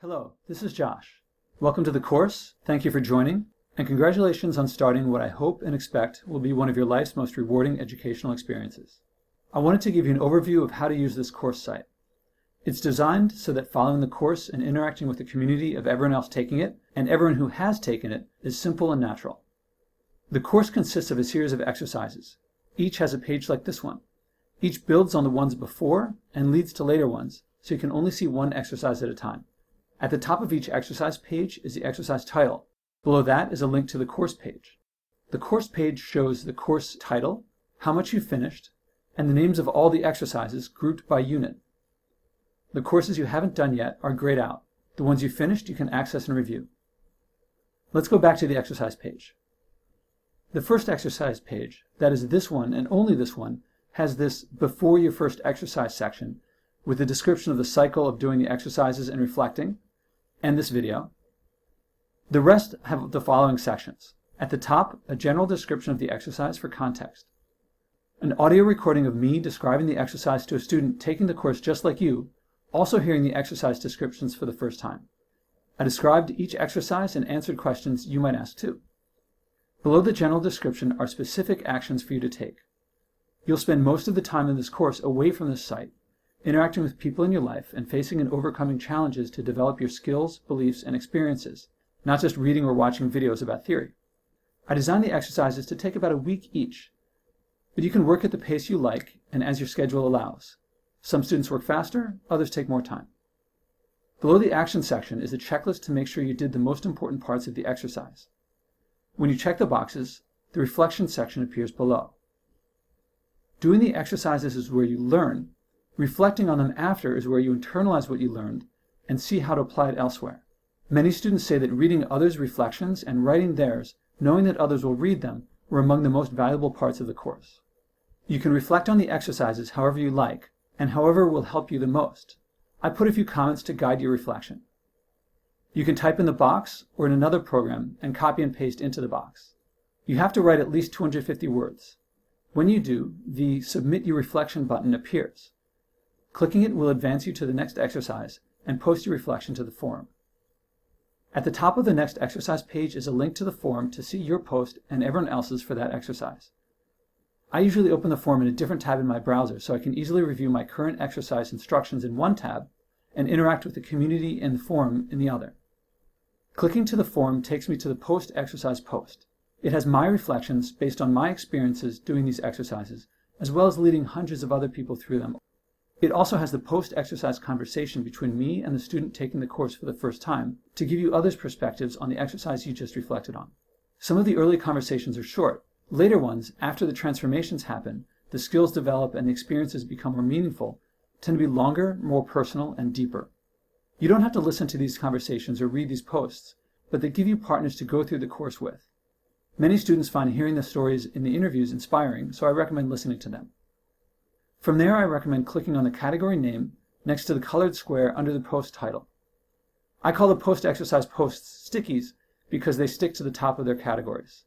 Hello, this is Josh. Welcome to the course, thank you for joining, and congratulations on starting what I hope and expect will be one of your life's most rewarding educational experiences. I wanted to give you an overview of how to use this course site. It's designed so that following the course and interacting with the community of everyone else taking it, and everyone who has taken it, is simple and natural. The course consists of a series of exercises. Each has a page like this one. Each builds on the ones before and leads to later ones, so you can only see one exercise at a time. At the top of each exercise page is the exercise title. Below that is a link to the course page. The course page shows the course title, how much you finished, and the names of all the exercises grouped by unit. The courses you haven't done yet are grayed out. The ones you finished you can access and review. Let's go back to the exercise page. The first exercise page, that is this one and only this one, has this before your first exercise section with a description of the cycle of doing the exercises and reflecting, and this video. The rest have the following sections. At the top, a general description of the exercise for context. An audio recording of me describing the exercise to a student taking the course just like you, also hearing the exercise descriptions for the first time. I described each exercise and answered questions you might ask too. Below the general description are specific actions for you to take. You'll spend most of the time in this course away from this site, interacting with people in your life and facing and overcoming challenges to develop your skills, beliefs, and experiences, not just reading or watching videos about theory. I designed the exercises to take about a week each, but you can work at the pace you like and as your schedule allows. Some students work faster, others take more time. Below the action section is a checklist to make sure you did the most important parts of the exercise. When you check the boxes, the reflection section appears below. Doing the exercises is where you learn. Reflecting on them after is where you internalize what you learned and see how to apply it elsewhere. Many students say that reading others' reflections and writing theirs, knowing that others will read them, were among the most valuable parts of the course. You can reflect on the exercises however you like, and however will help you the most. I put a few comments to guide your reflection. You can type in the box or in another program and copy and paste into the box. You have to write at least 250 words. When you do, the Submit Your Reflection button appears. Clicking it will advance you to the next exercise and post your reflection to the forum. At the top of the next exercise page is a link to the forum to see your post and everyone else's for that exercise. I usually open the forum in a different tab in my browser so I can easily review my current exercise instructions in one tab and interact with the community in the forum in the other. Clicking to the forum takes me to the post-exercise post. It has my reflections based on my experiences doing these exercises, as well as leading hundreds of other people through them. It also has the post-exercise conversation between me and the student taking the course for the first time to give you others' perspectives on the exercise you just reflected on. Some of the early conversations are short. Later ones, after the transformations happen, the skills develop and the experiences become more meaningful, tend to be longer, more personal, and deeper. You don't have to listen to these conversations or read these posts, but they give you partners to go through the course with. Many students find hearing the stories in the interviews inspiring, so I recommend listening to them. From there, I recommend clicking on the category name next to the colored square under the post title. I call the post-exercise posts stickies because they stick to the top of their categories.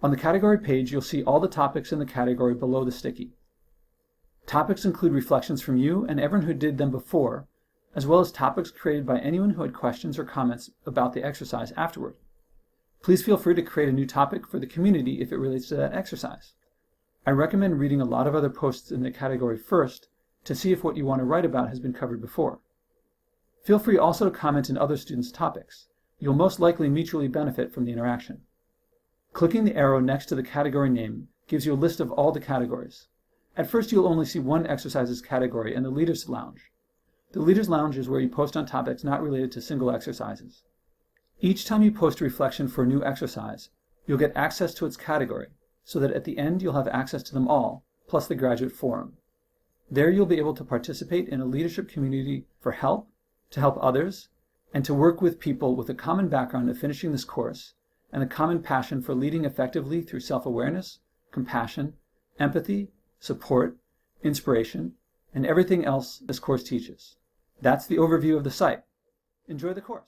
On the category page, you'll see all the topics in the category below the sticky. Topics include reflections from you and everyone who did them before, as well as topics created by anyone who had questions or comments about the exercise afterward. Please feel free to create a new topic for the community if it relates to that exercise. I recommend reading a lot of other posts in the category first to see if what you want to write about has been covered before. Feel free also to comment in other students' topics. You'll most likely mutually benefit from the interaction. Clicking the arrow next to the category name gives you a list of all the categories. At first you'll only see one exercises category in the Leaders Lounge. The Leaders Lounge is where you post on topics not related to single exercises. Each time you post a reflection for a new exercise, you'll get access to its category, so that at the end you'll have access to them all, plus the graduate forum. There you'll be able to participate in a leadership community for help, to help others, and to work with people with a common background of finishing this course and a common passion for leading effectively through self-awareness, compassion, empathy, support, inspiration, and everything else this course teaches. That's the overview of the site. Enjoy the course.